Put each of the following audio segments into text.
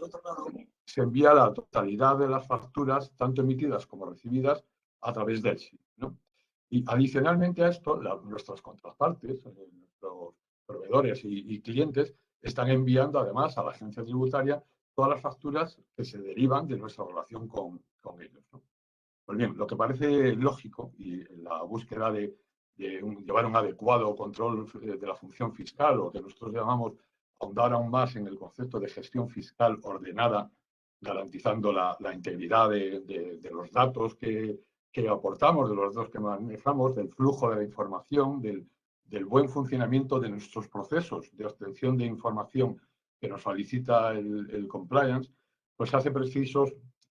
otro lado, se envía la totalidad de las facturas, tanto emitidas como recibidas, a través del SI, ¿no? Y adicionalmente a esto, nuestras contrapartes, nuestros proveedores y clientes, están enviando además a la agencia tributaria todas las facturas que se derivan de nuestra relación con ellos, ¿no? Pues bien, lo que parece lógico y en la búsqueda de llevar un adecuado control de la función fiscal, o que nosotros llamamos ahondar aún más en el concepto de gestión fiscal ordenada, garantizando la integridad de los datos que aportamos, de los datos que manejamos, del flujo de la información, del buen funcionamiento de nuestros procesos de obtención de información que nos solicita el compliance, pues hace preciso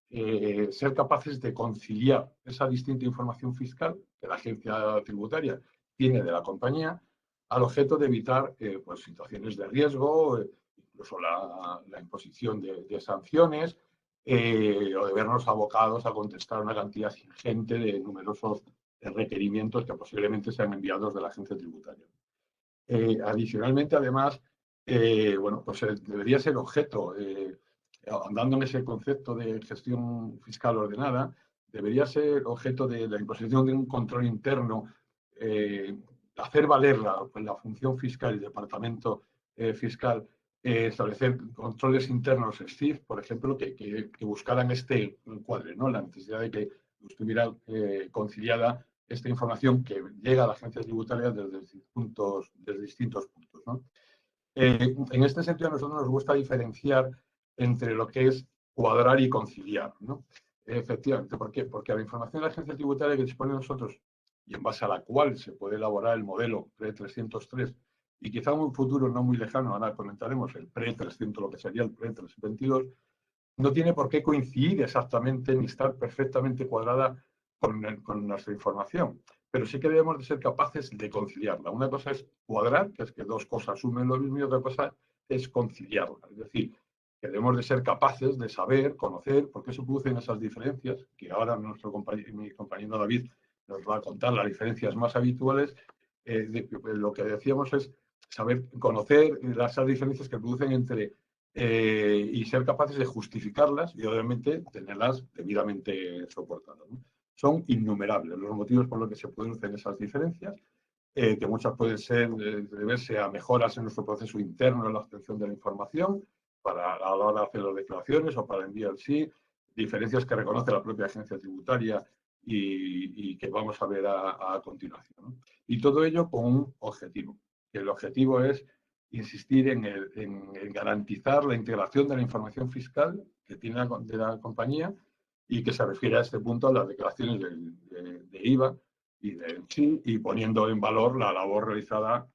ser capaces de conciliar esa distinta información fiscal que la agencia tributaria tiene de la compañía, al objeto de evitar pues, situaciones de riesgo, incluso la imposición de sanciones, o de vernos abocados a contestar una cantidad ingente de numerosos requerimientos que posiblemente sean enviados de la agencia tributaria. Adicionalmente, además, bueno, pues debería ser objeto, andando en ese concepto de gestión fiscal ordenada, debería ser objeto de la imposición de un control interno, hacer valer la función fiscal y el departamento fiscal, establecer controles internos STIF, por ejemplo, que buscaran este encuadre, ¿no? La necesidad de que estuviera conciliada esta información que llega a la agencia tributaria desde distintos puntos, ¿no? En este sentido, a nosotros nos gusta diferenciar entre lo que es cuadrar y conciliar, ¿no? Efectivamente, ¿por qué? Porque la información de la agencia tributaria que dispone de nosotros y en base a la cual se puede elaborar el modelo pre-303 y quizá en un futuro no muy lejano, ahora comentaremos el pre-300, lo que sería el pre-322, no tiene por qué coincidir exactamente ni estar perfectamente cuadrada con nuestra información, pero sí que debemos de ser capaces de conciliarla. Una cosa es cuadrar, que es que dos cosas sumen lo mismo, y otra cosa es conciliarla. Es decir, que debemos de ser capaces de saber, conocer por qué se producen esas diferencias, que ahora mi compañero David nos va a contar las diferencias más habituales. Lo que decíamos es saber conocer esas diferencias que producen entre y ser capaces de justificarlas y obviamente tenerlas debidamente soportadas, ¿no? Son innumerables los motivos por los que se producen esas diferencias, que muchas pueden ser deberse a mejoras en nuestro proceso interno en la obtención de la información, a la hora de hacer las declaraciones o para enviar sí, diferencias que reconoce la propia agencia tributaria y que vamos a ver a continuación, ¿no? Y todo ello con un objetivo, que el objetivo es insistir en garantizar la integración de la información fiscal que tiene de la compañía y que se refiere a este punto a las declaraciones de IVA y del SI, y poniendo en valor la labor realizada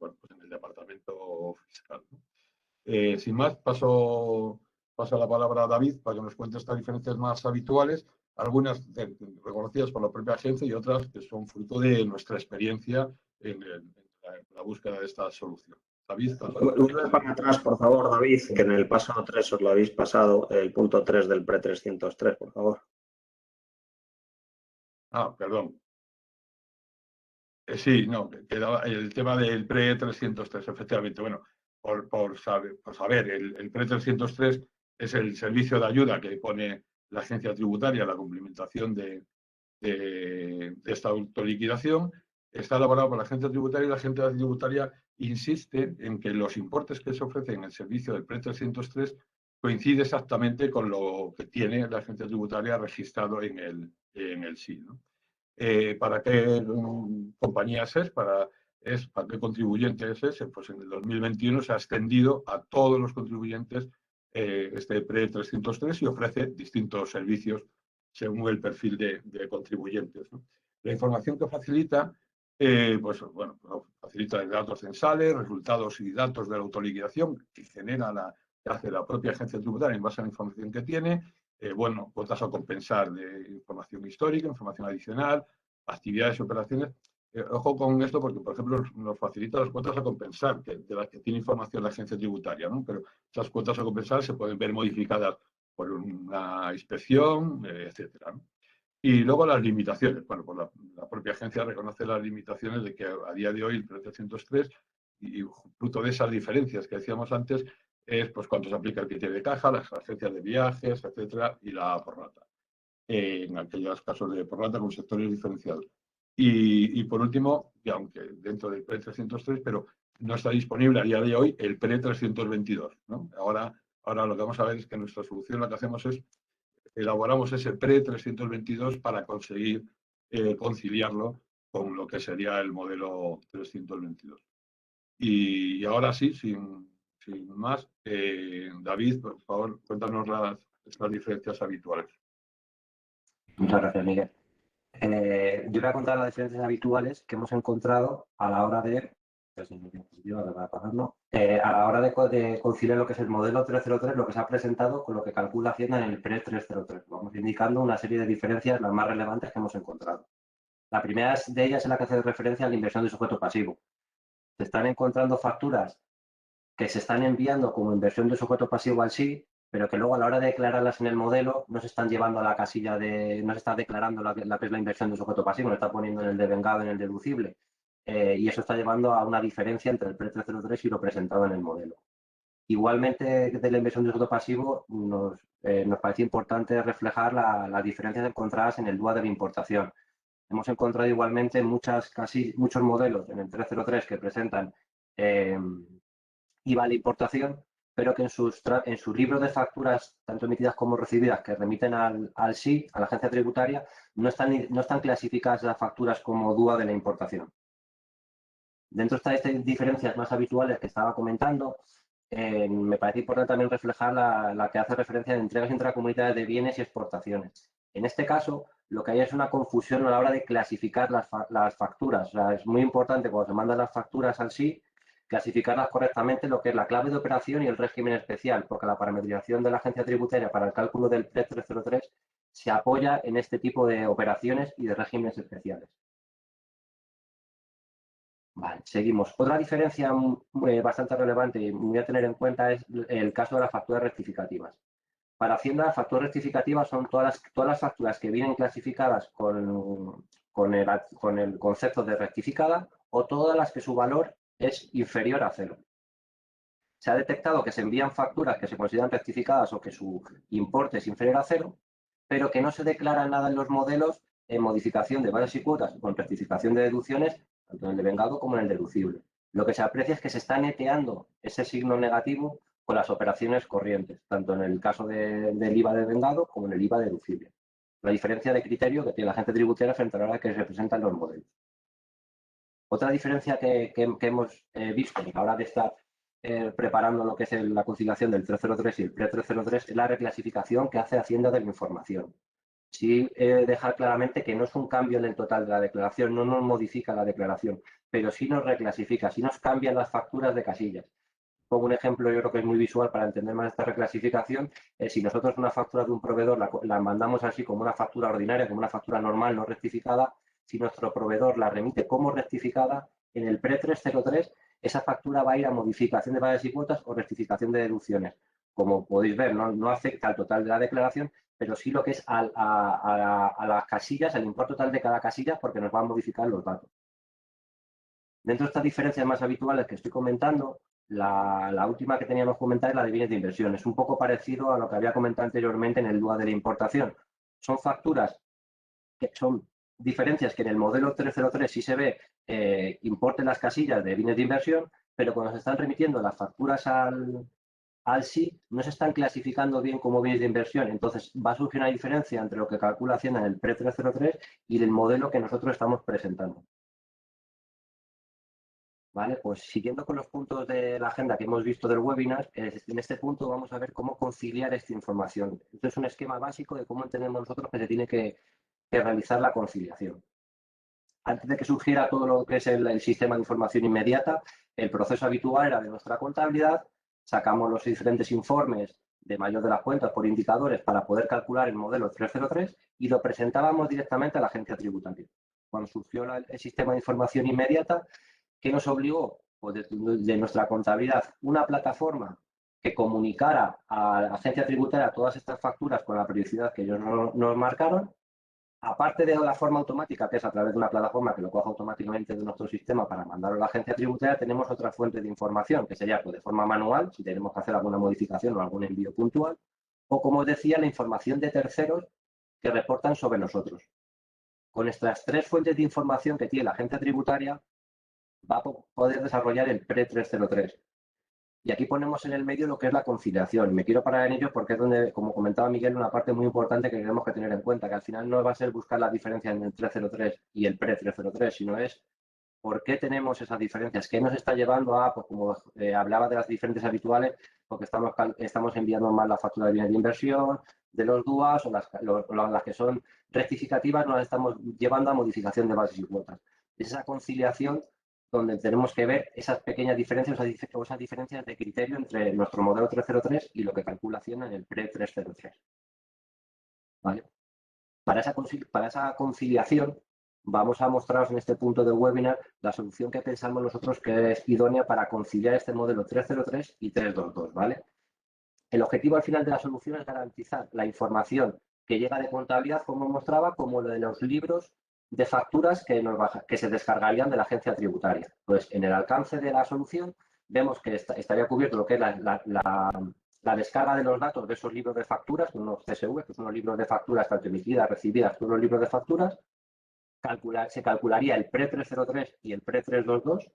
bueno, pues en el departamento fiscal, ¿no? Sin más, paso la palabra a David para que nos cuente estas diferencias más habituales, algunas reconocidas por la propia agencia y otras que son fruto de nuestra experiencia en la búsqueda de esta solución. David, vuelve para atrás, por favor, David, que en el paso 3 os lo habéis pasado, el punto 3 del pre-303, por favor. Perdón. Sí, no, quedaba el tema del pre-303, efectivamente. Bueno, por saber el pre-303 es el servicio de ayuda que pone la agencia tributaria a la cumplimentación de esta autoliquidación. Está elaborado por la agencia tributaria y la agencia tributaria insiste en que los importes que se ofrecen en el servicio del pre-303 coincide exactamente con lo que tiene la agencia tributaria registrado en el SI, ¿no? ¿Para qué compañías es? ¿Para qué contribuyentes es? Pues en el 2021 se ha extendido a todos los contribuyentes este pre-303 y ofrece distintos servicios según el perfil de contribuyentes, ¿no? La información que facilita, pues bueno, facilita datos censales, resultados y datos de la autoliquidación que que hace la propia agencia tributaria en base a la información que tiene. Bueno, cuotas a compensar de información histórica, información adicional, actividades y operaciones. Ojo con esto porque, por ejemplo, nos facilita las cuotas a compensar, de las que tiene información la agencia tributaria, ¿no? Pero esas cuotas a compensar se pueden ver modificadas por una inspección, etcétera, ¿no? Y luego las limitaciones. Bueno, pues la propia agencia reconoce las limitaciones de que a día de hoy el pre-303, y fruto de esas diferencias que decíamos antes, es pues cuando se aplica el criterio de caja, las agencias de viajes, etcétera, y la prorrata. En aquellos casos de prorrata con sectores diferenciados. Y por último, y aunque dentro del PRE 303, pero no está disponible a día de hoy el PRE 322, ¿no? Ahora lo que vamos a ver es que nuestra solución lo que hacemos es elaboramos ese PRE 322 para conseguir conciliarlo con lo que sería el modelo 322. Y ahora sí, sin más, David, por favor, cuéntanos las diferencias habituales. Muchas gracias, Miguel. Yo voy a contar las diferencias habituales que hemos encontrado a la hora de, a la hora de conciliar lo que es el modelo 303, lo que se ha presentado con lo que calcula Hacienda en el PRE 303. Vamos indicando una serie de diferencias, las más relevantes que hemos encontrado. La primera de ellas es la que hace referencia a la inversión de sujeto pasivo. Se están encontrando facturas que se están enviando como inversión de sujeto pasivo al SI, pero que luego a la hora de declararlas en el modelo no se están llevando a la casilla no se está declarando la que es la inversión de sujeto pasivo, no está poniendo en el devengado, en el deducible. Y eso está llevando a una diferencia entre el PRE 303 y lo presentado en el modelo. Igualmente, de la inversión de sujeto pasivo, nos parece importante reflejar las diferencias encontradas en el DUA de la importación. Hemos encontrado igualmente muchos modelos en el 303 que presentan IVA a la importación, pero que en sus libros de facturas, tanto emitidas como recibidas, que remiten al SI, a la agencia tributaria, no están clasificadas las facturas como DUA de la importación. Dentro de estas diferencias más habituales que estaba comentando, me parece importante también reflejar la que hace referencia a entregas intracomunitarias de bienes y exportaciones. En este caso, lo que hay es una confusión a la hora de clasificar las facturas. O sea, es muy importante cuando se mandan las facturas al SI, clasificarlas correctamente lo que es la clave de operación y el régimen especial, porque la parametrización de la agencia tributaria para el cálculo del PRE 303 se apoya en este tipo de operaciones y de regímenes especiales. Vale, seguimos. Otra diferencia bastante relevante y muy a tener en cuenta es el caso de las facturas rectificativas. Para Hacienda, las facturas rectificativas son todas las facturas que vienen clasificadas con el concepto de rectificada o todas las que su valor es inferior a 0. Se ha detectado que se envían facturas que se consideran rectificadas o que su importe es inferior a 0, pero que no se declara nada en los modelos en modificación de bases y cuotas con rectificación de deducciones, tanto en el devengado como en el deducible. Lo que se aprecia es que se está neteando ese signo negativo con las operaciones corrientes, tanto en el caso del IVA devengado como en el IVA deducible. La diferencia de criterio que tiene la agencia tributaria frente a la hora que se representan los modelos. Otra diferencia que hemos visto a la hora de estar preparando lo que es la conciliación del 303 y el PRE 303 es la reclasificación que hace Hacienda de la información. Sí, dejar claramente que no es un cambio en el total de la declaración, no nos modifica la declaración, pero sí nos reclasifica, sí nos cambian las facturas de casillas. Pongo un ejemplo, yo creo que es muy visual para entender más esta reclasificación. Si nosotros una factura de un proveedor la mandamos así como una factura ordinaria, como una factura normal, no rectificada, si nuestro proveedor la remite como rectificada, en el PRE 303 esa factura va a ir a modificación de bases y cuotas o rectificación de deducciones. Como podéis ver, no afecta al total de la declaración, pero sí lo que es a las casillas, al importe total de cada casilla, porque nos va a modificar los datos. Dentro de estas diferencias más habituales que estoy comentando, la última que teníamos que comentar es la de bienes de inversión. Es un poco parecido a lo que había comentado anteriormente en el DUA de la importación. Son facturas que son diferencias que en el modelo 303 sí se ve importe en las casillas de bienes de inversión, pero cuando se están remitiendo las facturas al SI no se están clasificando bien como bienes de inversión. Entonces va a surgir una diferencia entre lo que calcula Hacienda en el PRE 303 y el modelo que nosotros estamos presentando. Vale, pues siguiendo con los puntos de la agenda que hemos visto del webinar, en este punto vamos a ver cómo conciliar esta información. Esto es un esquema básico de cómo entendemos nosotros que se tiene que realizar la conciliación. Antes de que surgiera todo lo que es el sistema de información inmediata, el proceso habitual era de nuestra contabilidad, sacamos los diferentes informes de mayor de las cuentas por indicadores para poder calcular el modelo 303 y lo presentábamos directamente a la agencia tributaria. Cuando surgió el sistema de información inmediata, ¿qué nos obligó? Pues de nuestra contabilidad, una plataforma que comunicara a la agencia tributaria todas estas facturas con la periodicidad que ellos nos marcaron, Aparte de la forma automática, que es a través de una plataforma que lo coja automáticamente de nuestro sistema para mandarlo a la agencia tributaria, tenemos otra fuente de información, que sería pues, de forma manual, si tenemos que hacer alguna modificación o algún envío puntual, o como os decía, la información de terceros que reportan sobre nosotros. Con estas tres fuentes de información que tiene la agencia tributaria, va a poder desarrollar el PRE-303. Y aquí ponemos en el medio lo que es la conciliación. Me quiero parar en ello porque es donde, como comentaba Miguel, una parte muy importante que tenemos que tener en cuenta, que al final no va a ser buscar la diferencia entre el 303 y el PRE-303, sino es por qué tenemos esas diferencias, qué nos está llevando a, pues como hablaba de las diferentes habituales, porque estamos enviando mal la factura de bienes de inversión, de los DUAs o las que son rectificativas, nos estamos llevando a modificación de bases y cuotas. Esa conciliación donde tenemos que ver esas pequeñas diferencias o esas diferencias de criterio entre nuestro modelo 303 y lo que calcula Hacienda en el PRE-303. ¿Vale? Para esa conciliación vamos a mostraros en este punto del webinar la solución que pensamos nosotros que es idónea para conciliar este modelo 303 y 322, ¿vale? El objetivo al final de la solución es garantizar la información que llega de contabilidad, como mostraba, como lo de los libros de facturas que se descargarían de la agencia tributaria. Pues en el alcance de la solución vemos que estaría cubierto lo que es la descarga de los datos de esos libros de facturas, unos CSV, que son los libros de facturas tanto emitidas, recibidas, todos los libros de facturas. Se calcularía el PRE-303 y el PRE-322.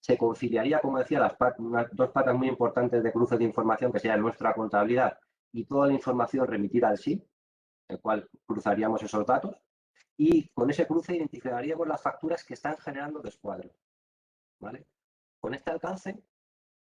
Se conciliaría, como decía, unas dos patas muy importantes de cruce de información, que sería nuestra contabilidad y toda la información remitida al SI, el cual cruzaríamos esos datos. Y con ese cruce identificaríamos las facturas que están generando descuadro. ¿Vale? Con este alcance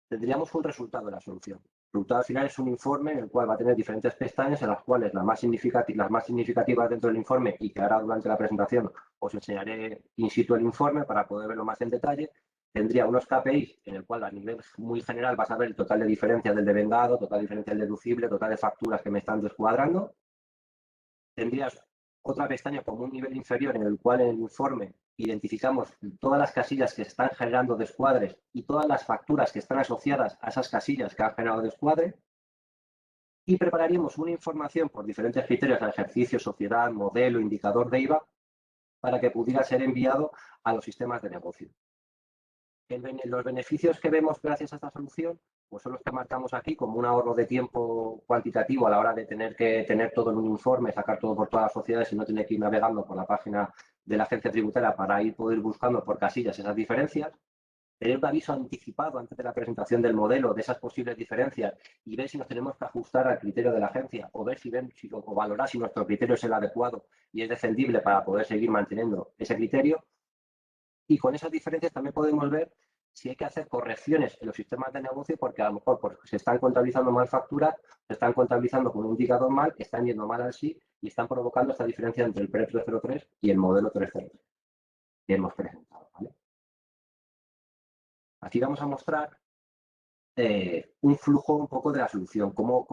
tendríamos un resultado de la solución. El resultado final es un informe en el cual va a tener diferentes pestañas, en las cuales las más significativas dentro del informe, y que ahora durante la presentación os enseñaré in situ el informe para poder verlo más en detalle, tendría unos KPIs en el cual a nivel muy general vas a ver el total de diferencias del devengado, total de diferencias del deducible, total de facturas que me están descuadrando. Tendrías otra pestaña como un nivel inferior en el cual en el informe identificamos todas las casillas que están generando descuadres y todas las facturas que están asociadas a esas casillas que han generado descuadre, y prepararíamos una información por diferentes criterios de ejercicio, sociedad, modelo, indicador de IVA, para que pudiera ser enviado a los sistemas de negocio. Los beneficios que vemos gracias a esta solución pues son los que marcamos aquí como un ahorro de tiempo cuantitativo a la hora de tener que tener todo en un informe, sacar todo por todas las sociedades y no tener que ir navegando por la página de la agencia tributaria para poder buscando por casillas esas diferencias. Tener un aviso anticipado antes de la presentación del modelo de esas posibles diferencias y ver si nos tenemos que ajustar al criterio de la agencia o ver o valorar si nuestro criterio es el adecuado y es defendible para poder seguir manteniendo ese criterio. Y con esas diferencias también podemos ver si hay que hacer correcciones en los sistemas de negocio porque a lo mejor se están contabilizando mal facturas, se están contabilizando con un indicador mal, están yendo mal al SI y están provocando esta diferencia entre el PRE-303 y el modelo 303 que hemos presentado. ¿Vale? Aquí vamos a mostrar un flujo un poco de la solución, cómo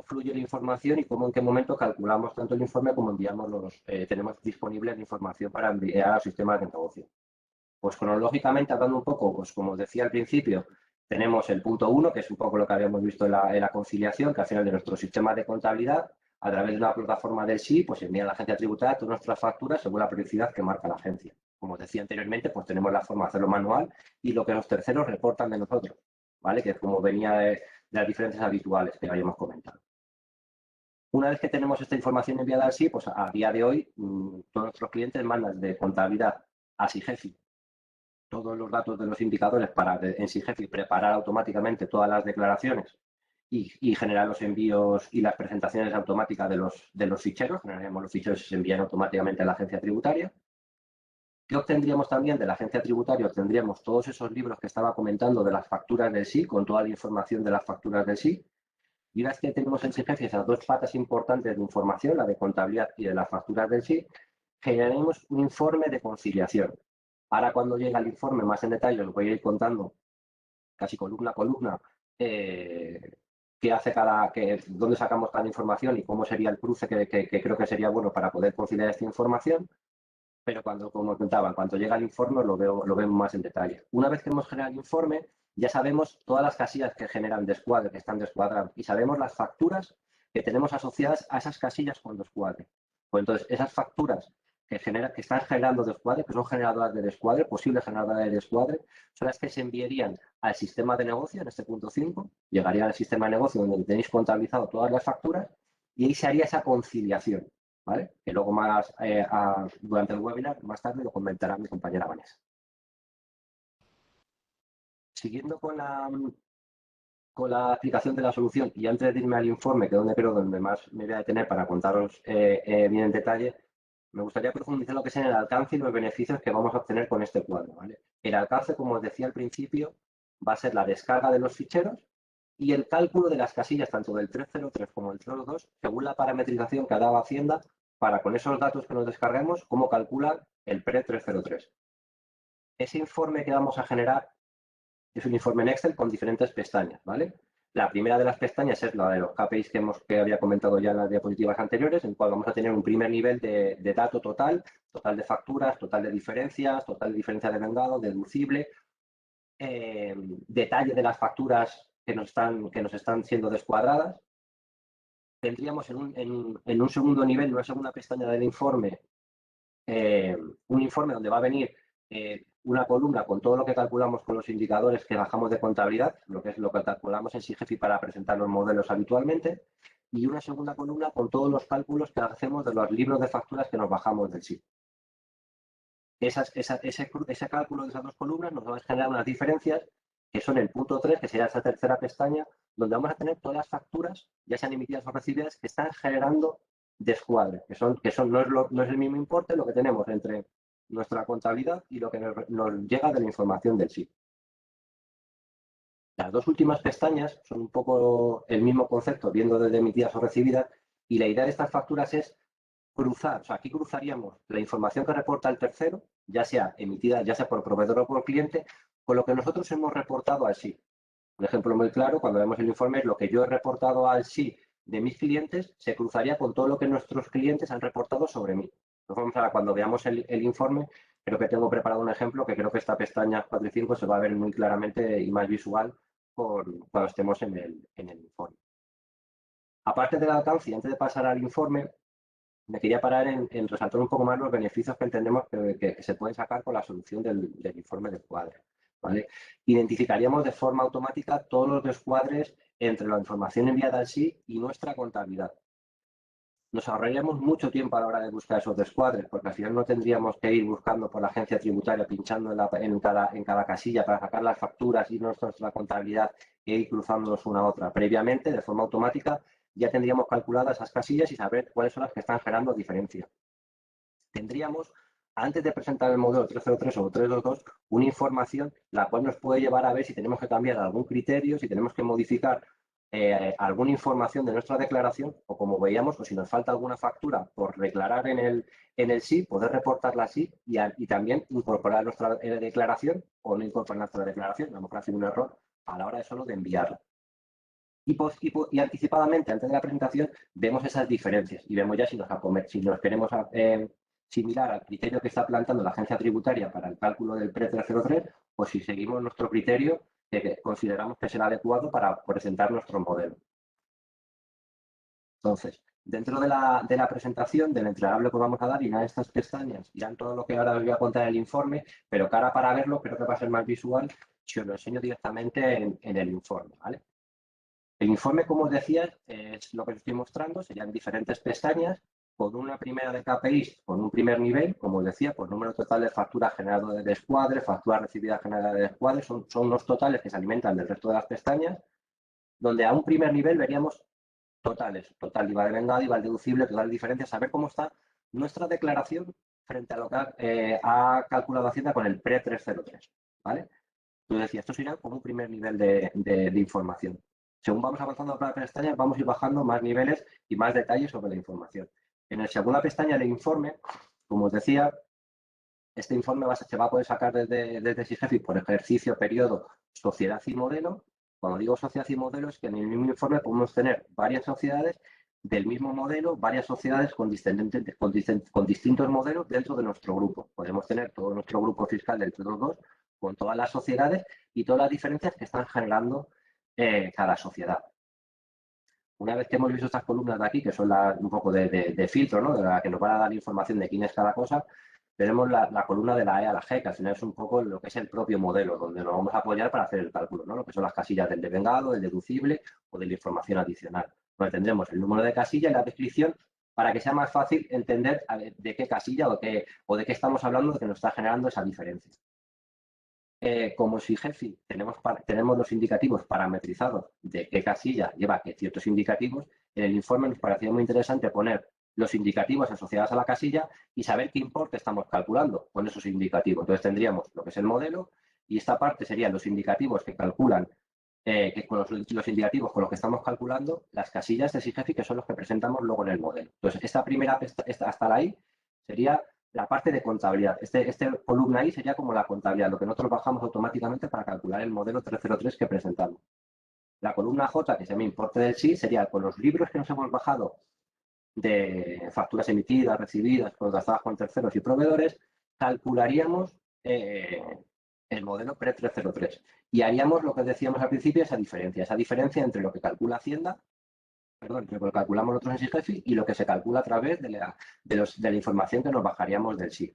fluye la información y en qué momento calculamos tanto el informe como enviamos tenemos disponible la información para enviar a los sistemas de negocio. Pues cronológicamente, hablando un poco, pues como os decía al principio, tenemos el punto 1, que es un poco lo que habíamos visto en la conciliación, que al final de nuestro sistema de contabilidad, a través de una plataforma del SI, pues envía a la agencia tributaria todas nuestras facturas según la periodicidad que marca la agencia. Como os decía anteriormente, pues tenemos la forma de hacerlo manual y lo que los terceros reportan de nosotros, ¿vale? Que es como venía de las diferencias habituales que habíamos comentado. Una vez que tenemos esta información enviada al SI, pues a día de hoy todos nuestros clientes mandan de contabilidad a SIGEFI todos los datos de los indicadores para en SIGEFI preparar automáticamente todas las declaraciones y generar los envíos y las presentaciones automáticas de los ficheros. Generaremos los ficheros y se envían automáticamente a la agencia tributaria. ¿Qué obtendríamos también de la agencia tributaria? Obtendríamos todos esos libros que estaba comentando de las facturas del SI, con toda la información de las facturas del SI. Y una vez que tenemos en SIGEFI esas dos patas importantes de información, la de contabilidad y de las facturas del SI, generaremos un informe de conciliación. Ahora, cuando llega el informe más en detalle, os voy a ir contando casi columna a columna qué hace dónde sacamos cada información y cómo sería el cruce que creo que sería bueno para poder conciliar esta información. Pero como contaba, cuando llega el informe lo vemos más en detalle. Una vez que hemos generado el informe, ya sabemos todas las casillas que generan descuadre, que están descuadradas, y sabemos las facturas que tenemos asociadas a esas casillas con descuadre. Pues entonces, esas facturas que están generando descuadre, que son generadoras de descuadre, posibles generadoras de descuadre, son las que se enviarían al sistema de negocio, en este punto 5, llegarían al sistema de negocio donde tenéis contabilizado todas las facturas y ahí se haría esa conciliación, ¿vale? Que luego más durante el webinar, más tarde, lo comentará mi compañera Vanessa. Siguiendo con la aplicación de la solución y antes de irme al informe, que es donde más me voy a detener para contaros bien en detalle, me gustaría profundizar lo que es en el alcance y los beneficios que vamos a obtener con este cuadro, ¿vale? El alcance, como os decía al principio, va a ser la descarga de los ficheros y el cálculo de las casillas, tanto del 303 como del 302, según la parametrización que ha dado Hacienda, para con esos datos que nos descarguemos, cómo calcular el pre-303. Ese informe que vamos a generar es un informe en Excel con diferentes pestañas, ¿vale? La primera de las pestañas es la de los KPIs que había comentado ya en las diapositivas anteriores, en el cual vamos a tener un primer nivel de dato total de facturas, total de diferencias de vengado, deducible, detalle de las facturas que nos están siendo descuadradas. Tendríamos en un segundo nivel, en una segunda pestaña del informe, un informe donde va a venir una columna con todo lo que calculamos con los indicadores que bajamos de contabilidad, lo que es lo que calculamos en SIGEFI para presentar los modelos habitualmente, y una segunda columna con todos los cálculos que hacemos de los libros de facturas que nos bajamos del SIG. Ese cálculo de esas dos columnas nos va a generar unas diferencias que son el punto 3, que sería esa tercera pestaña, donde vamos a tener todas las facturas, ya sean emitidas o recibidas, que están generando descuadre, no es el mismo importe lo que tenemos entre nuestra contabilidad y lo que nos llega de la información del SIG. Las dos últimas pestañas son un poco el mismo concepto, viendo desde emitidas o recibidas, y la idea de estas facturas es cruzar, o sea, aquí cruzaríamos la información que reporta el tercero, ya sea emitida, ya sea por proveedor o por cliente, con lo que nosotros hemos reportado al SIG. Un ejemplo muy claro, cuando vemos el informe, es lo que yo he reportado al SIG de mis clientes, se cruzaría con todo lo que nuestros clientes han reportado sobre mí. Entonces, ahora, cuando veamos el informe, creo que tengo preparado un ejemplo que creo que esta pestaña 4 y 5 se va a ver muy claramente y más visual cuando estemos en el informe. Aparte del alcance, y antes de pasar al informe, me quería parar en resaltar un poco más los beneficios que entendemos que se pueden sacar con la solución del informe de descuadre, ¿vale? Identificaríamos de forma automática todos los descuadres entre la información enviada al SIG y nuestra contabilidad. Nos ahorraríamos mucho tiempo a la hora de buscar esos descuadres, porque al final no tendríamos que ir buscando por la agencia tributaria, pinchando en cada casilla para sacar las facturas y nuestra contabilidad e ir cruzándolos una a otra. Previamente, de forma automática, ya tendríamos calculadas esas casillas y saber cuáles son las que están generando diferencia. Tendríamos, antes de presentar el modelo 303 o 322, una información la cual nos puede llevar a ver si tenemos que cambiar algún criterio, si tenemos que modificar alguna información de nuestra declaración o, como veíamos, o si nos falta alguna factura por declarar en el SIG, poder reportarla así y también incorporar nuestra declaración o no incorporar nuestra declaración, a lo mejor hacer un error a la hora de solo de enviarla. Y anticipadamente, antes de la presentación, vemos esas diferencias y vemos ya si nos queremos similar al criterio que está planteando la agencia tributaria para el cálculo del pre-303 o si seguimos nuestro criterio que consideramos que será adecuado para presentar nuestro modelo. Entonces, dentro de la presentación, del entregable que vamos a dar, irán estas pestañas, irán todo lo que ahora os voy a contar en el informe, pero que ahora para verlo creo que va a ser más visual si os lo enseño directamente en el informe, ¿vale? El informe, como os decía, es lo que os estoy mostrando, serían diferentes pestañas, con una primera de KPIs, con un primer nivel, como os decía, por número total de facturas generado de descuadre, facturas recibidas generadas de descuadre, son unos totales que se alimentan del resto de las pestañas, donde a un primer nivel veríamos totales, total IVA de vengado, IVA deducible, total diferencia, saber cómo está nuestra declaración frente a lo que ha calculado Hacienda con el pre-303, ¿vale? Entonces decía, esto sería como un primer nivel de información. Según vamos avanzando por las pestañas, vamos a ir bajando más niveles y más detalles sobre la información. En la segunda pestaña del informe, como os decía, este informe se va a poder sacar desde SIGEFI por ejercicio, periodo, sociedad y modelo. Cuando digo sociedad y modelo es que en el mismo informe podemos tener varias sociedades del mismo modelo, varias sociedades con distintos modelos dentro de nuestro grupo. Podemos tener todo nuestro grupo fiscal del 322 con todas las sociedades y todas las diferencias que están generando cada sociedad. Una vez que hemos visto estas columnas de aquí, que son un poco de filtro, ¿no? De la que nos van a dar información de quién es cada cosa, tenemos la columna de la E a la G, que al final es un poco lo que es el propio modelo, donde nos vamos a apoyar para hacer el cálculo, ¿no? Lo que son las casillas del devengado, del deducible o de la información adicional. Donde tendremos el número de casilla y la descripción para que sea más fácil entender de qué casilla o de qué estamos hablando, de que nos está generando esa diferencia. Como SIGEFI tenemos los indicativos parametrizados de qué casilla lleva ciertos indicativos, en el informe nos parecía muy interesante poner los indicativos asociados a la casilla y saber qué importe estamos calculando con esos indicativos. Entonces tendríamos lo que es el modelo y esta parte serían los indicativos que calculan, con los indicativos con los que estamos calculando las casillas de SIGEFI, que son los que presentamos luego en el modelo. Entonces esta primera, hasta ahí, sería la parte de contabilidad. Este columna ahí sería como la contabilidad, lo que nosotros bajamos automáticamente para calcular el modelo 303 que presentamos. La columna J, que se llama importe del sí, sería con los libros que nos hemos bajado de facturas emitidas, recibidas, contratadas con terceros y proveedores, calcularíamos el modelo pre-303 y haríamos lo que decíamos al principio, esa diferencia entre lo que calcula Hacienda, perdón, lo que calculamos nosotros en SIGEFI y lo que se calcula a través de la información que nos bajaríamos del SIG.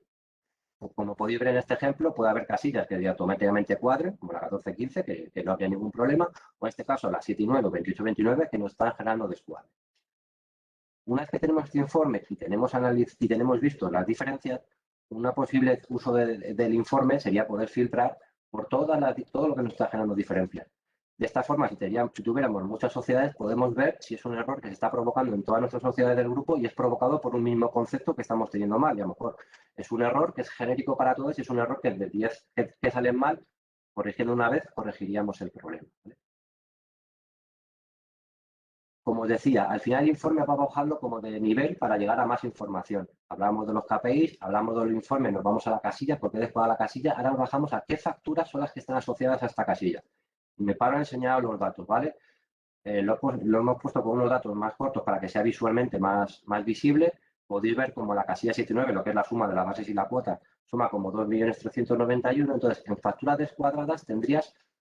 Como podéis ver en este ejemplo, puede haber casillas que automáticamente cuadren, como la 1415, que no habría ningún problema, o en este caso la 7 y 9 o 28 29, que nos están generando descuadre. Una vez que tenemos este informe y tenemos visto las diferencias, un posible uso del informe sería poder filtrar por todo lo que nos está generando diferencias. De esta forma, si tuviéramos muchas sociedades, podemos ver si es un error que se está provocando en todas nuestras sociedades del grupo y es provocado por un mismo concepto que estamos teniendo mal. Y a lo mejor es un error que es genérico para todos y es un error que de 10 que salen mal, corrigiendo una vez, corregiríamos el problema, ¿vale? Como os decía, al final el informe va bajando como de nivel para llegar a más información. Hablamos de los KPIs, hablamos de los informes, nos vamos a la casilla, porque después de la casilla, ahora nos bajamos a qué facturas son las que están asociadas a esta casilla. Y me paro a enseñar los datos, ¿vale? Lo hemos puesto con unos datos más cortos para que sea visualmente más visible. Podéis ver como la casilla 7.9, lo que es la suma de las bases y la cuota, suma como 2.391.000. Entonces, en facturas descuadradas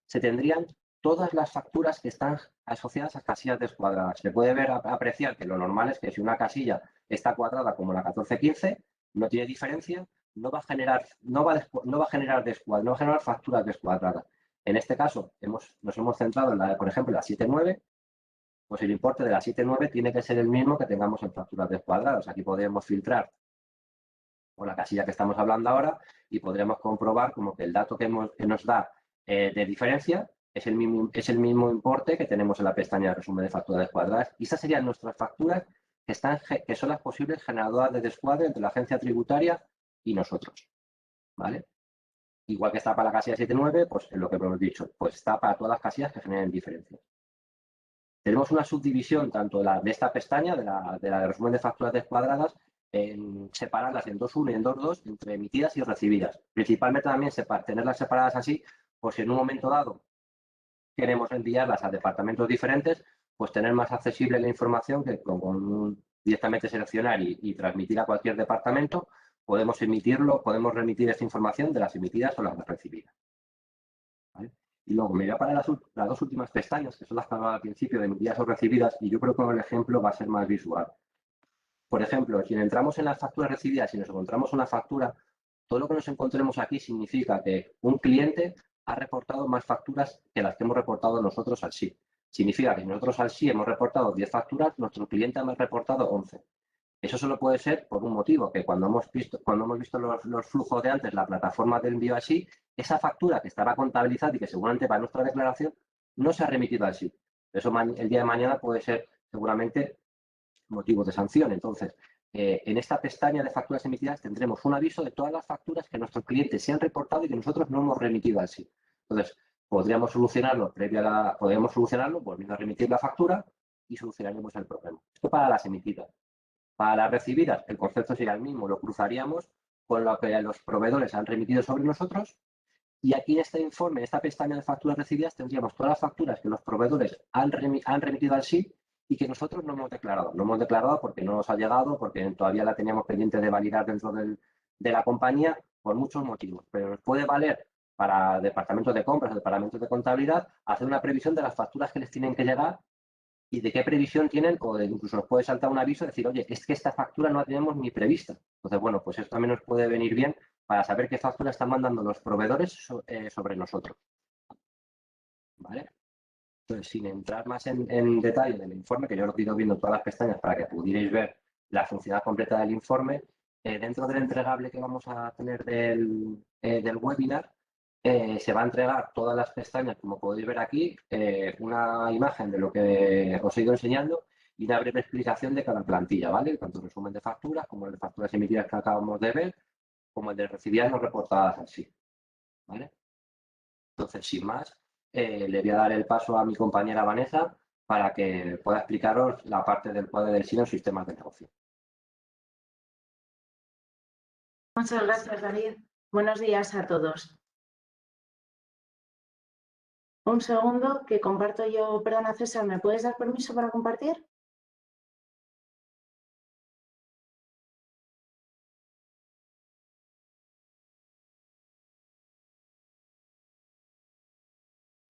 se tendrían todas las facturas que están asociadas a casillas descuadradas. Se puede ver, apreciar que lo normal es que si una casilla está cuadrada como la 1415, no tiene diferencia, no va a generar facturas descuadradas. En este caso, nos hemos centrado en por ejemplo, la 7.9, pues el importe de la 7.9 tiene que ser el mismo que tengamos en facturas descuadradas. Aquí podríamos filtrar con la casilla que estamos hablando ahora y podremos comprobar como que el dato que nos da de diferencia es el mismo importe que tenemos en la pestaña de resumen de facturas descuadradas. Y esas serían nuestras facturas que son las posibles generadoras de descuadre entre la agencia tributaria y nosotros, ¿vale? Igual que está para la casilla 7.9, pues lo que hemos dicho, pues está para todas las casillas que generen diferencias. Tenemos una subdivisión tanto de esta pestaña, de la resumen de facturas descuadradas, en separarlas en 2.1 y en 2.2 entre emitidas y recibidas. Principalmente también tenerlas separadas así, por si en un momento dado queremos enviarlas a departamentos diferentes, pues tener más accesible la información que directamente seleccionar y transmitir a cualquier departamento, podemos remitir esta información de las emitidas o las recibidas, ¿vale? Y luego me voy a parar las dos últimas pestañas, que son las que hablaba al principio de emitidas o recibidas, y yo creo que con el ejemplo va a ser más visual. Por ejemplo, si entramos en las facturas recibidas y nos encontramos una factura, todo lo que nos encontremos aquí significa que un cliente ha reportado más facturas que las que hemos reportado nosotros al SI. Significa que nosotros al SI hemos reportado 10 facturas, nuestro cliente ha reportado 11. Eso solo puede ser por un motivo, que cuando hemos visto los flujos de antes, la plataforma de envío al SI, esa factura que estaba contabilizada y que seguramente va a nuestra declaración, no se ha remitido al SI. Eso el día de mañana puede ser seguramente motivo de sanción. Entonces, en esta pestaña de facturas emitidas tendremos un aviso de todas las facturas que nuestros clientes se han reportado y que nosotros no hemos remitido al SI. Entonces, podríamos solucionarlo volviendo a remitir la factura y solucionaríamos el problema. Esto para las emitidas. Para las recibidas, el concepto sería el mismo, lo cruzaríamos con lo que los proveedores han remitido sobre nosotros y aquí en este informe, en esta pestaña de facturas recibidas, tendríamos todas las facturas que los proveedores han remitido al SI y que nosotros no hemos declarado. No hemos declarado porque no nos ha llegado, porque todavía la teníamos pendiente de validar dentro de la compañía por muchos motivos. Pero nos puede valer para departamentos de compras o departamentos de contabilidad hacer una previsión de las facturas que les tienen que llegar y de qué previsión tienen, o incluso nos puede saltar un aviso y decir, oye, es que esta factura no la tenemos ni prevista. Entonces, bueno, pues esto también nos puede venir bien para saber qué factura están mandando los proveedores sobre nosotros. ¿Vale? Entonces, sin entrar más en detalle del informe, que yo lo he ido viendo todas las pestañas para que pudierais ver la funcionalidad completa del informe, dentro del entregable que vamos a tener del webinar, se va a entregar todas las pestañas, como podéis ver aquí, una imagen de lo que os he ido enseñando y una breve explicación de cada plantilla, ¿vale? Tanto el resumen de facturas como el de facturas emitidas que acabamos de ver, como el de recibidas no reportadas así, ¿vale? Entonces, sin más, le voy a dar el paso a mi compañera Vanessa para que pueda explicaros la parte del cuadro del SI en sistemas de negocio. Muchas gracias, David. Buenos días a todos. Un segundo, que comparto yo. Perdona, César, ¿me puedes dar permiso para compartir?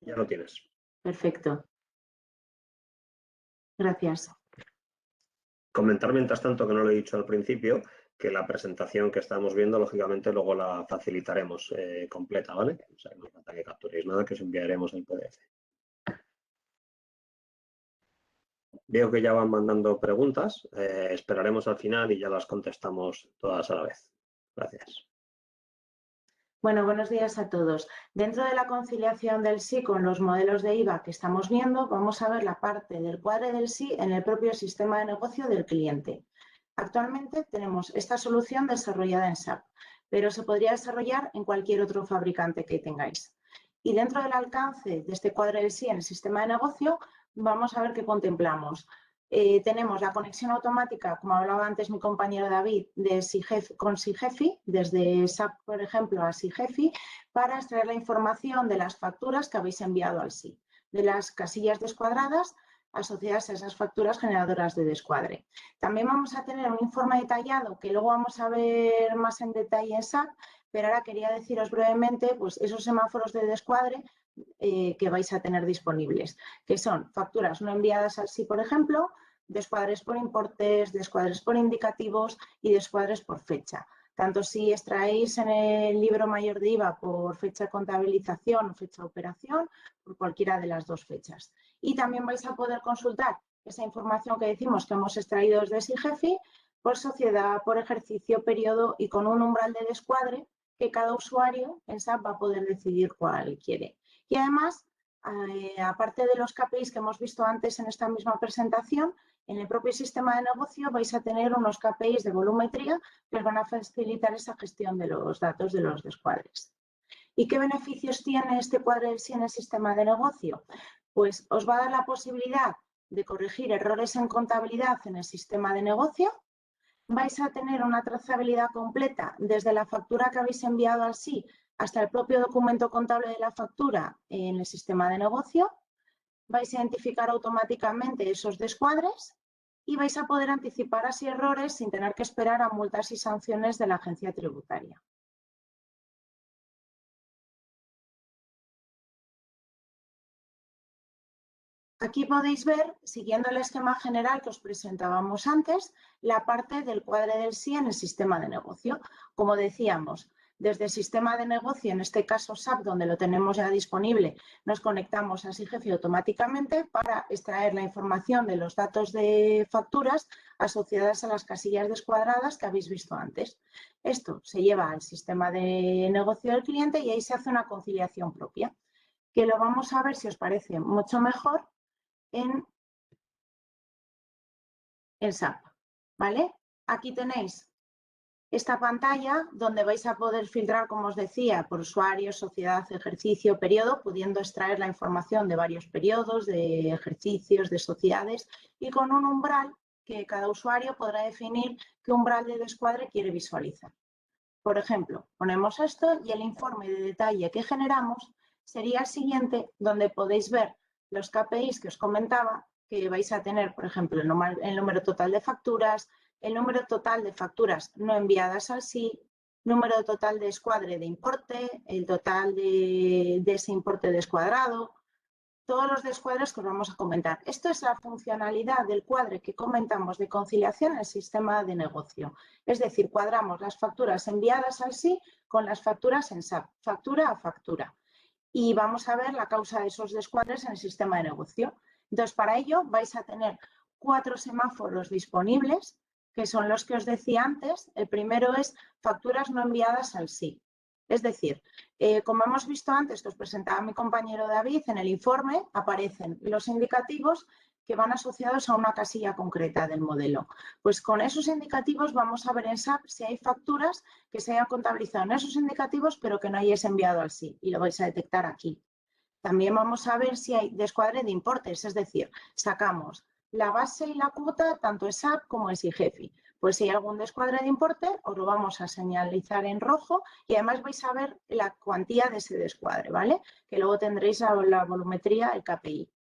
Ya lo tienes. Perfecto. Gracias. Comentar, mientras tanto, que no lo he dicho al principio, que la presentación que estamos viendo, lógicamente, luego la facilitaremos completa, ¿vale? O sea, no falta que capturéis nada, que os enviaremos el PDF. Veo que ya van mandando preguntas. Esperaremos al final y ya las contestamos todas a la vez. Gracias. Bueno, buenos días a todos. Dentro de la conciliación del SI con los modelos de IVA que estamos viendo, vamos a ver la parte del cuadro del SI en el propio sistema de negocio del cliente. Actualmente tenemos esta solución desarrollada en SAP, pero se podría desarrollar en cualquier otro fabricante que tengáis. Y dentro del alcance de este cuadro del SI en el sistema de negocio, vamos a ver qué contemplamos. Tenemos la conexión automática, como hablaba antes mi compañero David, con SIGEFI, desde SAP, por ejemplo, a SIGEFI, para extraer la información de las facturas que habéis enviado al SI, de las casillas descuadradas asociadas a esas facturas generadoras de descuadre. También vamos a tener un informe detallado que luego vamos a ver más en detalle en SAP, pero ahora quería deciros brevemente pues, esos semáforos de descuadre que vais a tener disponibles, que son facturas no enviadas al SI, por ejemplo, descuadres por importes, descuadres por indicativos y descuadres por fecha. Tanto si extraéis en el libro mayor de IVA por fecha de contabilización o fecha de operación, por cualquiera de las dos fechas. Y también vais a poder consultar esa información que decimos que hemos extraído desde SIGEFI por sociedad, por ejercicio, periodo y con un umbral de descuadre que cada usuario en SAP va a poder decidir cuál quiere. Y además, aparte de los KPIs que hemos visto antes en esta misma presentación, en el propio sistema de negocio vais a tener unos KPIs de volumetría que os van a facilitar esa gestión de los datos de los descuadres. ¿Y qué beneficios tiene este cuadro del SI en el sistema de negocio? Pues os va a dar la posibilidad de corregir errores en contabilidad en el sistema de negocio. Vais a tener una trazabilidad completa desde la factura que habéis enviado al SI hasta el propio documento contable de la factura en el sistema de negocio. Vais a identificar automáticamente esos descuadres y vais a poder anticipar así errores sin tener que esperar a multas y sanciones de la agencia tributaria. Aquí podéis ver, siguiendo el esquema general que os presentábamos antes, la parte del cuadro del SI en el sistema de negocio. Como decíamos, desde el sistema de negocio, en este caso SAP, donde lo tenemos ya disponible, nos conectamos a SIGEFI automáticamente para extraer la información de los datos de facturas asociadas a las casillas descuadradas que habéis visto antes. Esto se lleva al sistema de negocio del cliente y ahí se hace una conciliación propia, que lo vamos a ver, si os parece, mucho mejor en SAP, ¿vale? Aquí tenéis esta pantalla donde vais a poder filtrar, como os decía, por usuario, sociedad, ejercicio, periodo, pudiendo extraer la información de varios periodos, de ejercicios, de sociedades y con un umbral que cada usuario podrá definir qué umbral de descuadre quiere visualizar. Por ejemplo, ponemos esto y el informe de detalle que generamos sería el siguiente, donde podéis ver los KPIs que os comentaba, que vais a tener, por ejemplo, el número total de facturas, el número total de facturas no enviadas al SI, número total de escuadre de importe, el total de ese importe descuadrado, todos los descuadres que os vamos a comentar. Esto es la funcionalidad del cuadre que comentamos de conciliación en el sistema de negocio. Es decir, cuadramos las facturas enviadas al SI con las facturas en SAP, factura a factura. Y vamos a ver la causa de esos descuadres en el sistema de negocio. Entonces, para ello vais a tener 4 semáforos disponibles, que son los que os decía antes. El primero es facturas no enviadas al SI. Es decir, como hemos visto antes, que os presentaba mi compañero David, en el informe aparecen los indicativos que van asociados a una casilla concreta del modelo. Pues con esos indicativos vamos a ver en SAP si hay facturas que se hayan contabilizado en esos indicativos, pero que no hayáis enviado al SI, y lo vais a detectar aquí. También vamos a ver si hay descuadre de importes, es decir, sacamos la base y la cuota tanto en SAP como en SIGEFI. Pues si hay algún descuadre de importe, os lo vamos a señalizar en rojo y además vais a ver la cuantía de ese descuadre, ¿vale? Que luego tendréis la volumetría, el KPI.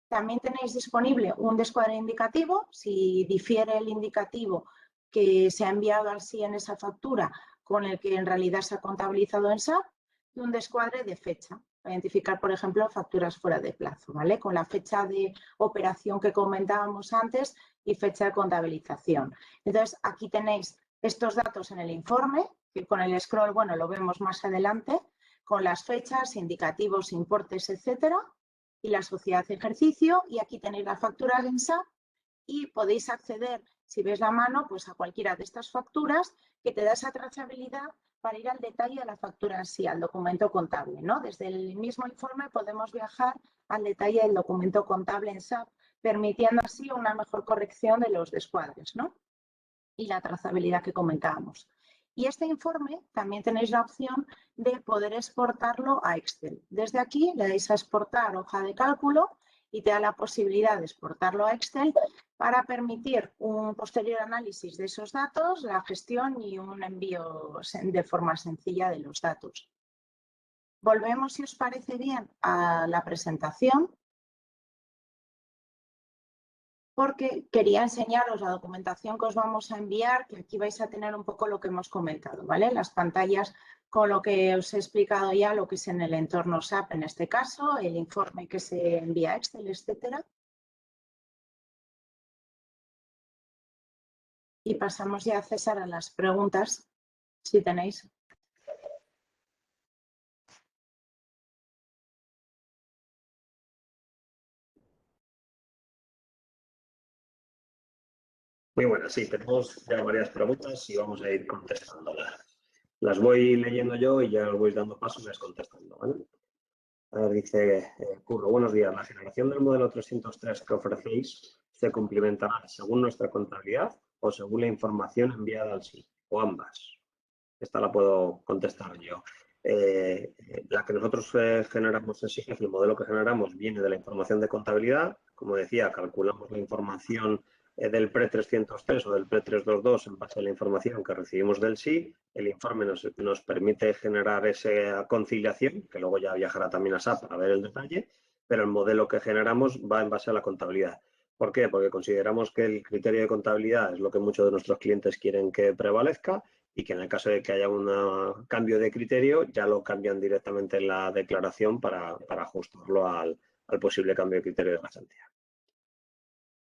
También tenéis disponible un descuadre indicativo, si difiere el indicativo que se ha enviado al SI en esa factura con el que en realidad se ha contabilizado en SAP, y un descuadre de fecha, para identificar, por ejemplo, facturas fuera de plazo, ¿vale? Con la fecha de operación que comentábamos antes y fecha de contabilización. Entonces, aquí tenéis estos datos en el informe, que con el scroll, bueno, lo vemos más adelante, con las fechas, indicativos, importes, etcétera, y la sociedad de ejercicio, y aquí tenéis las facturas en SAP y podéis acceder, si ves la mano, pues a cualquiera de estas facturas que te da esa trazabilidad para ir al detalle de la factura en sí, al documento contable, ¿no? Desde el mismo informe podemos viajar al detalle del documento contable en SAP, permitiendo así una mejor corrección de los descuadres, ¿no? Y la trazabilidad que comentábamos. Y este informe también tenéis la opción de poder exportarlo a Excel. Desde aquí le dais a exportar hoja de cálculo y te da la posibilidad de exportarlo a Excel para permitir un posterior análisis de esos datos, la gestión y un envío de forma sencilla de los datos. Volvemos, si os parece bien, a la presentación, porque quería enseñaros la documentación que os vamos a enviar, que aquí vais a tener un poco lo que hemos comentado, ¿vale? Las pantallas con lo que os he explicado ya, lo que es en el entorno SAP en este caso, el informe que se envía a Excel, etcétera. Y pasamos ya, César, a las preguntas, si tenéis. Muy buenas, sí, tenemos ya varias preguntas y vamos a ir contestándolas. Las voy leyendo yo y ya os voy dando paso y las contestando, ¿vale? A ver, dice Curro, buenos días. La generación del modelo 303 que ofrecéis se cumplimentará según nuestra contabilidad o según la información enviada al SI, o ambas. Esta la puedo contestar yo. La que nosotros generamos en SIGEF, el modelo que generamos viene de la información de contabilidad. Como decía, calculamos la información del PRE 303 o del PRE 322 en base a la información que recibimos del SI. El informe nos permite generar esa conciliación, que luego ya viajará también a SAP para ver el detalle, pero el modelo que generamos va en base a la contabilidad. ¿Por qué? Porque consideramos que el criterio de contabilidad es lo que muchos de nuestros clientes quieren que prevalezca y que en el caso de que haya un cambio de criterio ya lo cambian directamente en la declaración para ajustarlo al posible cambio de criterio de pasantía.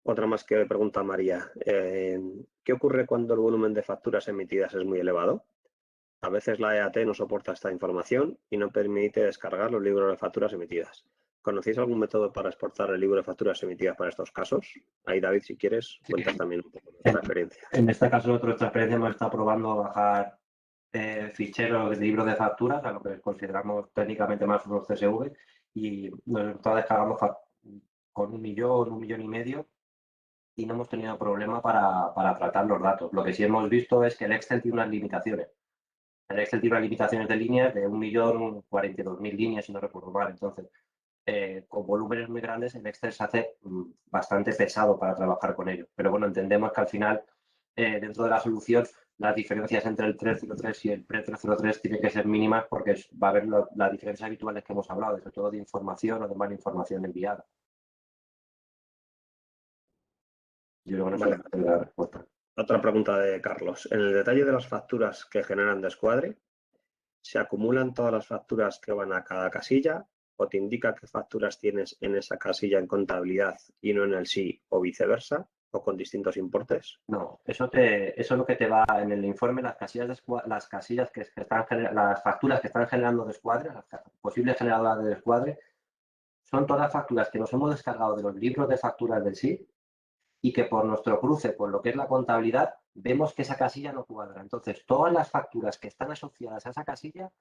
Otra más que pregunta María. ¿Qué ocurre cuando el volumen de facturas emitidas es muy elevado? A veces la EAT no soporta esta información y no permite descargar los libros de facturas emitidas. ¿Conocéis algún método para exportar el libro de facturas emitidas para estos casos? Ahí, David, si quieres, cuentas también un poco de nuestra experiencia. En este caso, nuestra experiencia hemos estado probando bajar ficheros de libros de facturas, a lo que consideramos técnicamente más unos CSV, y nos está descargando con 1 millón, 1,5 millones, y no hemos tenido problema para tratar los datos. Lo que sí hemos visto es que el Excel tiene unas limitaciones. El Excel tiene unas limitaciones de líneas de 1.042.000 líneas, si no recuerdo mal. Entonces, con volúmenes muy grandes, el Excel se hace bastante pesado para trabajar con ello. Pero bueno, entendemos que al final, dentro de la solución, las diferencias entre el 303 y el pre-303 tienen que ser mínimas porque va a haber las diferencias habituales que hemos hablado, sobre todo de información o de mala información enviada. Yo creo que no Vale. sé la respuesta. Otra pregunta de Carlos. En el detalle de las facturas que generan descuadre, ¿se acumulan todas las facturas que van a cada casilla o te indica qué facturas tienes en esa casilla en contabilidad y no en el sí, o viceversa, o con distintos importes? No, eso es lo que te va en el informe, las casillas que están las facturas que están generando descuadre, las posibles generadoras de descuadre, son todas facturas que nos hemos descargado de los libros de facturas del sí y que por nuestro cruce con lo que es la contabilidad vemos que esa casilla no cuadra. Entonces, todas las facturas que están asociadas a esa casilla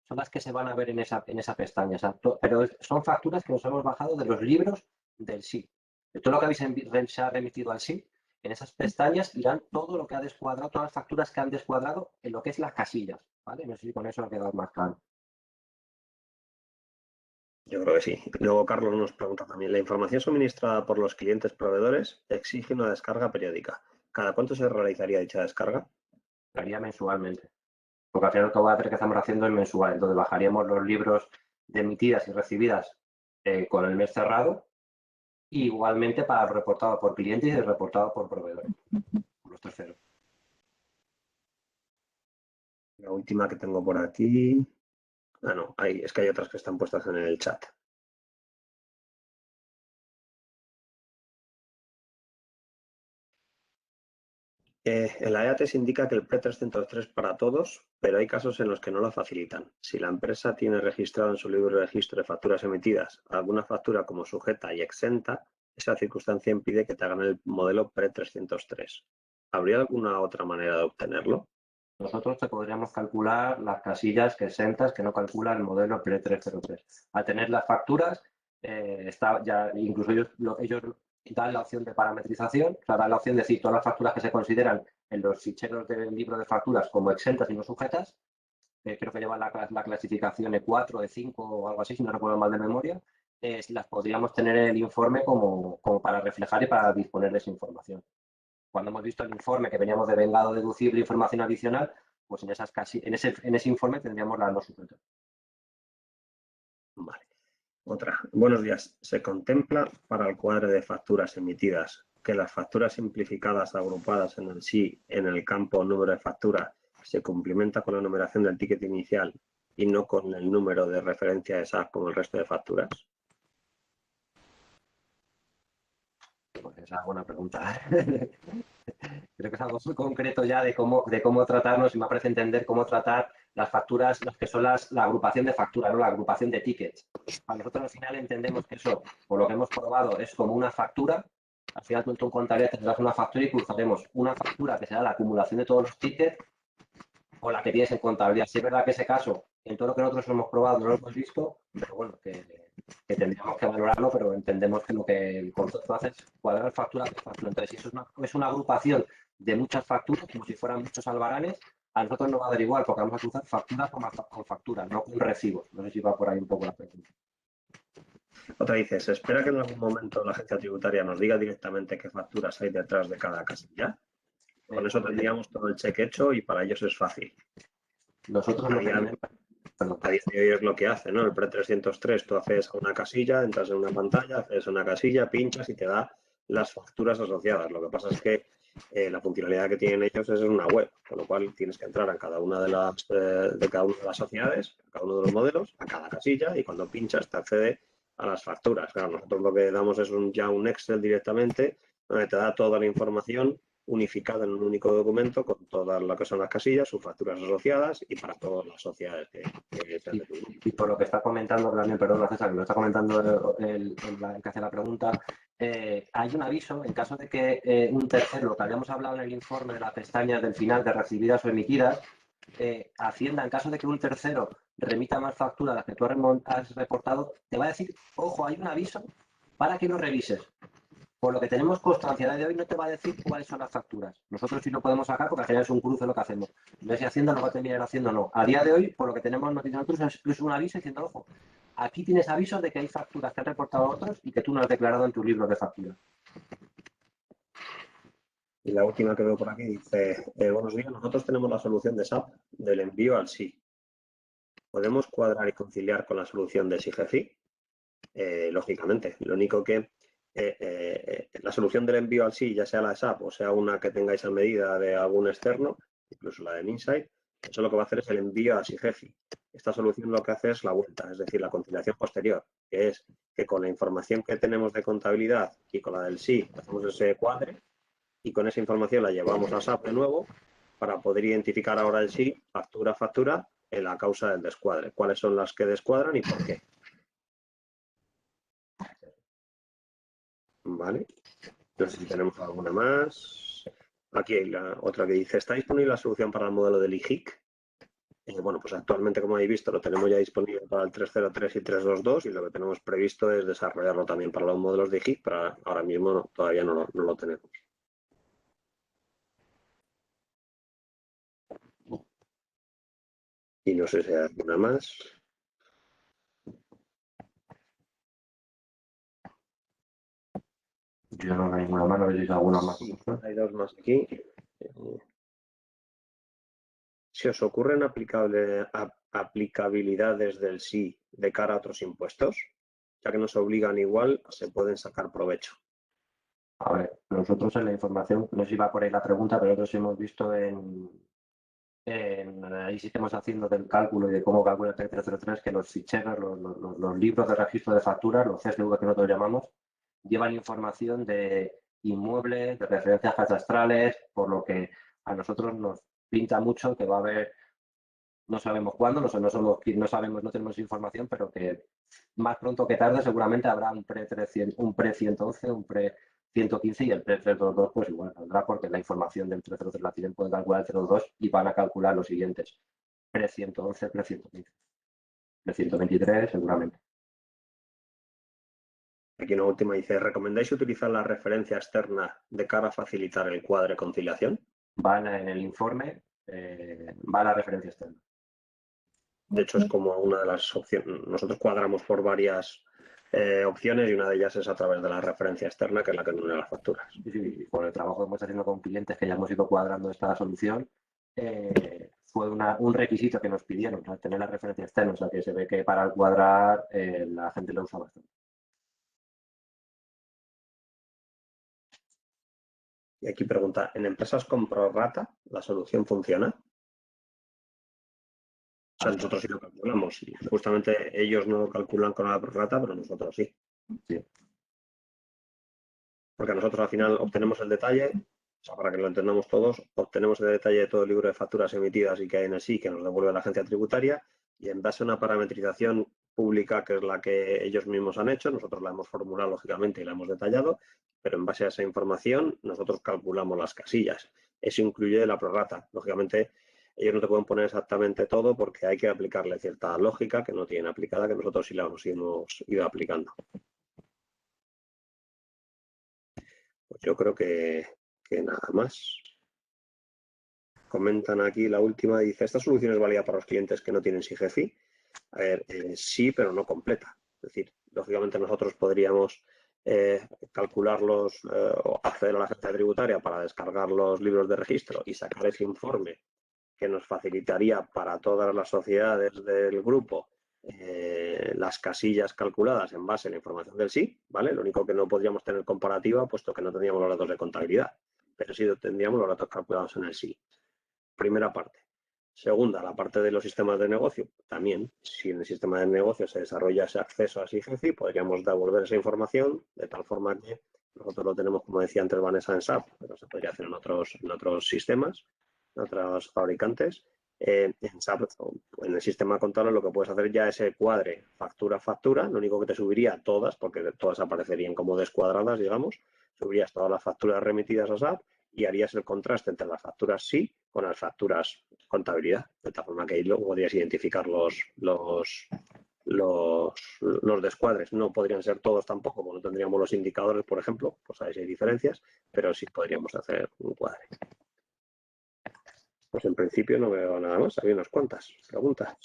son las que se van a ver en esa pestaña. O sea, pero son facturas que nos hemos bajado de los libros del sí. De todo lo que se ha remitido al sí, en esas pestañas irán todo lo que ha descuadrado, todas las facturas que han descuadrado en lo que es las casillas. ¿Vale? No sé si con eso ha quedado más claro. Yo creo que sí. Luego Carlos nos pregunta también, ¿la información suministrada por los clientes proveedores exige una descarga periódica? ¿Cada cuánto se realizaría dicha descarga? Lo haría mensualmente. Porque al final todo lo que estamos haciendo es mensual. Entonces bajaríamos los libros de emitidas y recibidas con el mes cerrado. Y igualmente para el reportado por clientes y el reportado por proveedores, por los terceros. La última que tengo por aquí. Ah, no, es que hay otras que están puestas en el chat. En la EAT se indica que el P303 es para todos, pero hay casos en los que no lo facilitan. Si la empresa tiene registrado en su libro de registro de facturas emitidas alguna factura como sujeta y exenta, esa circunstancia impide que te hagan el modelo P303. ¿Habría alguna otra manera de obtenerlo? Nosotros te podríamos calcular las casillas que exentas que no calcula el modelo P303. Al tener las facturas, incluso ellos dan la opción de parametrización, o sea, dan la opción de decir todas las facturas que se consideran en los ficheros del libro de facturas como exentas y no sujetas, creo que llevan la clasificación E4, E5 o algo así, si no recuerdo mal de memoria, las podríamos tener en el informe como para reflejar y para disponer de esa información. Cuando hemos visto el informe que veníamos de vengado deducible información adicional, pues en ese informe tendríamos las no sujetas. Vale. Otra. Buenos días. Se contempla para el cuadro de facturas emitidas que las facturas simplificadas agrupadas en el sí en el campo número de factura se complementa con la numeración del ticket inicial y no con el número de referencia de SAP como el resto de facturas. Pues esa es buena pregunta. Creo que es algo muy concreto ya de cómo tratarnos y me parece entender cómo tratar las facturas, las que son la agrupación de facturas, ¿no? La agrupación de tickets. Para nosotros al final entendemos que eso, por lo que hemos probado, es como una factura. Al final tú en tu contabilidad tendrás una factura y cruzaremos una factura que será la acumulación de todos los tickets o la que tienes en contabilidad. Si es verdad que ese caso, en todo lo que nosotros hemos probado, no lo hemos visto, pero bueno, que tendríamos que valorarlo, pero entendemos que lo que el concepto hace es cuadrar factura por factura. Entonces, si eso es una agrupación de muchas facturas, como si fueran muchos albaranes, a nosotros nos va a dar igual, porque vamos a cruzar facturas con facturas, no con recibos. No sé si va por ahí un poco la pregunta. Otra dice, ¿se espera que en algún momento la agencia tributaria nos diga directamente qué facturas hay detrás de cada casilla? Con eso tendríamos todo el cheque hecho y para ellos es fácil. Nosotros no tenemos... A día de hoy es lo que hace, ¿no? El P303, tú haces una casilla, entras en una pantalla, haces una casilla, pinchas y te da las facturas asociadas. Lo que pasa es que la funcionalidad que tienen ellos es una web, con lo cual tienes que entrar a cada una de cada una de las sociedades, a cada uno de los modelos, a cada casilla y cuando pinchas te accede a las facturas. Claro, nosotros lo que damos es ya un Excel directamente donde te da toda la información unificada en un único documento con todas lo que son las casillas, sus facturas asociadas y para todas las sociedades que y por lo que está comentando, también, perdón, César, que lo está comentando el que hace la pregunta, hay un aviso en caso de que un tercero, lo que habíamos hablado en el informe de las pestañas del final de recibidas o emitidas, Hacienda, en caso de que un tercero remita más facturas de las que tú has reportado, te va a decir, ojo, hay un aviso para que lo revises. Por lo que tenemos constancia de hoy, no te va a decir cuáles son las facturas. Nosotros sí lo podemos sacar porque al final es un cruce lo que hacemos. No sé si Hacienda lo va a terminar haciendo o no. A día de hoy, por lo que tenemos noticias nosotros, es un aviso diciendo, ojo, aquí tienes avisos de que hay facturas que han reportado otros y que tú no has declarado en tu libro de facturas. Y la última que veo por aquí dice, buenos días, nosotros tenemos la solución de SAP del envío al sí. ¿Podemos cuadrar y conciliar con la solución de SIGEFI? Lógicamente, lo único que la solución del envío al sí, ya sea la de SAP o sea una que tengáis a medida de algún externo, incluso la de Insight, Eso lo que va a hacer es el envío a SIGEFI. Esta solución lo que hace es la vuelta, es decir, la conciliación posterior, que es que con la información que tenemos de contabilidad y con la del SI hacemos ese cuadre y con esa información la llevamos a SAP de nuevo para poder identificar ahora el SI factura a factura en la causa del descuadre. ¿Cuáles son las que descuadran y por qué? Vale. No sé si tenemos alguna más. Aquí hay la otra que dice, ¿está disponible la solución para el modelo del IGIC? Bueno, pues actualmente, como habéis visto, lo tenemos ya disponible para el 303 y 322 y lo que tenemos previsto es desarrollarlo también para los modelos de IGIC, pero ahora mismo todavía no lo tenemos. Y no sé si hay alguna más. Yo no veo ninguna más, no veis alguna más. Sí, hay dos más aquí. ¿Se os ocurren aplicabilidades del SI de cara a otros impuestos? Ya que nos obligan igual, se pueden sacar provecho. A ver, nosotros en la información, no sé si va por ahí la pregunta, pero nosotros hemos visto en análisis que estamos haciendo del cálculo y de cómo calcula el 303 que los ficheros, los libros de registro de facturas, los CSV que nosotros llamamos, llevan información de inmuebles, de referencias catastrales, por lo que a nosotros nos pinta mucho que va a haber, no sabemos cuándo, no sabemos, no tenemos información, pero que más pronto que tarde seguramente habrá un pre-111, un pre-115 y el pre-322 pues igual saldrá porque la información del 303 la tienen, pueden calcular el 322 y van a calcular los siguientes. Pre-111, pre-115. Pre-123 seguramente. Aquí una última dice, ¿recomendáis utilizar la referencia externa de cara a facilitar el cuadre conciliación? Van en el informe, va la referencia externa. De hecho, es como una de las opciones. Nosotros cuadramos por varias opciones y una de ellas es a través de la referencia externa, que es la que nos une las facturas. Sí, por el trabajo que hemos haciendo con clientes que ya hemos ido cuadrando esta solución, fue un requisito que nos pidieron, ¿no? Tener la referencia externa, o sea que se ve que para cuadrar la gente lo usa bastante. Y aquí pregunta, ¿en empresas con prorrata la solución funciona? O sea, nosotros sí lo calculamos. Y justamente ellos no lo calculan con la prorrata, pero nosotros sí. Sí. Porque nosotros al final obtenemos el detalle, o sea, para que lo entendamos todos, obtenemos el detalle de todo el libro de facturas emitidas y que hay en el SI, que nos devuelve la agencia tributaria, y en base a una parametrización pública, que es la que ellos mismos han hecho, nosotros la hemos formulado lógicamente y la hemos detallado, pero en base a esa información nosotros calculamos las casillas. Eso incluye la prorrata. Lógicamente, ellos no te pueden poner exactamente todo porque hay que aplicarle cierta lógica que no tienen aplicada, que nosotros sí la hemos ido aplicando. Pues yo creo que nada más. Comentan aquí la última, dice, ¿esta solución es válida para los clientes que no tienen SIGEFI? A ver, sí, pero no completa. Es decir, lógicamente nosotros podríamos calcularlos o acceder a la agencia tributaria para descargar los libros de registro y sacar ese informe que nos facilitaría para todas las sociedades del grupo las casillas calculadas en base a la información del SI, ¿vale? Lo único que no podríamos tener comparativa, puesto que no tendríamos los datos de contabilidad, pero sí tendríamos los datos calculados en el SI. Primera parte. Segunda, la parte de los sistemas de negocio. También, si en el sistema de negocio se desarrolla ese acceso a SIGEFI, podríamos devolver esa información de tal forma que nosotros lo tenemos, como decía antes Vanessa, en SAP, pero se podría hacer en otros sistemas, en otros fabricantes. En SAP, en el sistema contable, lo que puedes hacer ya es ese cuadre factura a factura, lo único que te subiría todas, porque todas aparecerían como descuadradas, digamos, subirías todas las facturas remitidas a SAP y harías el contraste entre las facturas SI con las facturas contabilidad, de tal forma que ahí luego podrías identificar los descuadres. No podrían ser todos tampoco, porque no tendríamos los indicadores, por ejemplo, pues ahí sí hay diferencias, pero sí podríamos hacer un cuadre. Pues en principio no veo nada más, había unas cuantas preguntas.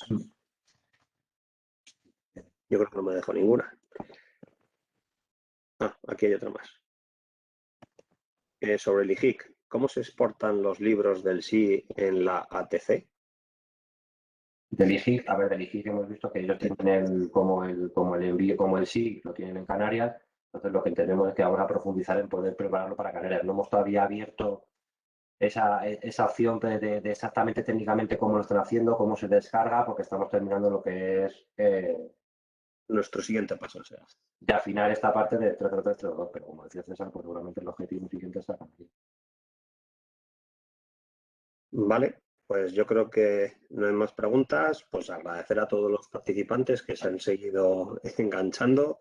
Yo creo que no me dejo ninguna. Aquí hay otra más. Sobre el IGIC, ¿cómo se exportan los libros del SI en la ATC? Del IGIC, a ver, del IGIC hemos visto que ellos tienen como el SI, lo tienen en Canarias, entonces lo que entendemos es que vamos a profundizar en poder prepararlo para Canarias. No hemos todavía abierto esa opción de exactamente técnicamente cómo lo están haciendo, cómo se descarga, porque estamos terminando lo que es Nuestro siguiente paso, o sea. de afinar esta parte de 3.3.3.2, pero como decía César, pues seguramente el objetivo siguiente es sacar aquí. Vale, pues yo creo que no hay más preguntas. Pues agradecer a todos los participantes que se han seguido enganchando.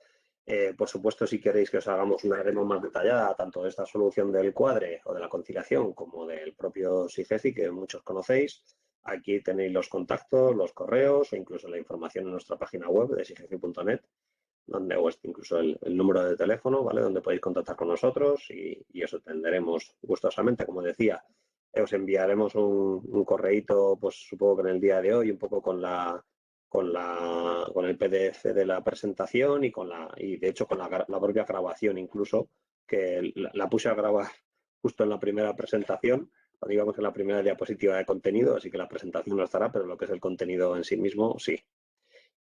Por supuesto, si queréis que os hagamos una demo más detallada, tanto de esta solución del cuadre o de la conciliación como del propio SIGEFI, que muchos conocéis, aquí tenéis los contactos, los correos o incluso la información en nuestra página web de sigefi.net, donde o incluso el número de teléfono, ¿vale? Donde podéis contactar con nosotros y os atenderemos gustosamente, como decía. Os enviaremos un correíto, pues supongo que en el día de hoy, un poco con el PDF de la presentación y de hecho con la propia grabación incluso, que la puse a grabar justo en la primera presentación, o digamos en la primera diapositiva de contenido, así que la presentación no estará, pero lo que es el contenido en sí mismo, sí.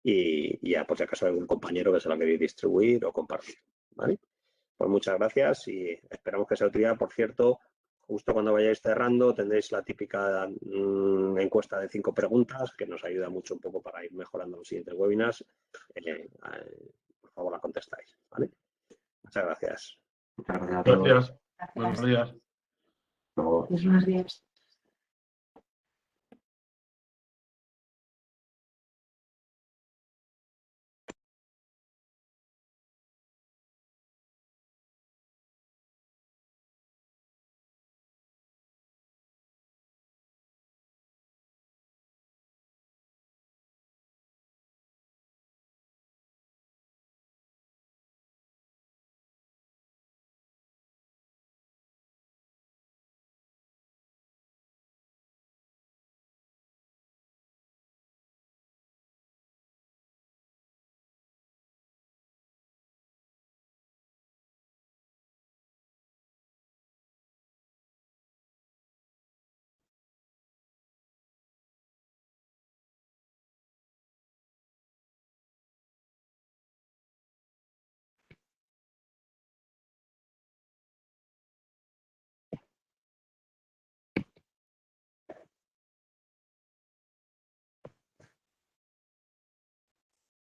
Y ya, por si acaso hay algún compañero que se la queréis distribuir o compartir, ¿vale? Pues muchas gracias y esperamos que sea de utilidad. Por cierto, justo cuando vayáis cerrando tendréis la típica encuesta de 5 preguntas que nos ayuda mucho un poco para ir mejorando los siguientes webinars. Por favor, la contestáis, ¿vale? Muchas gracias. Muchas gracias a todos. Gracias. Buenos días. Luego. Buenos días.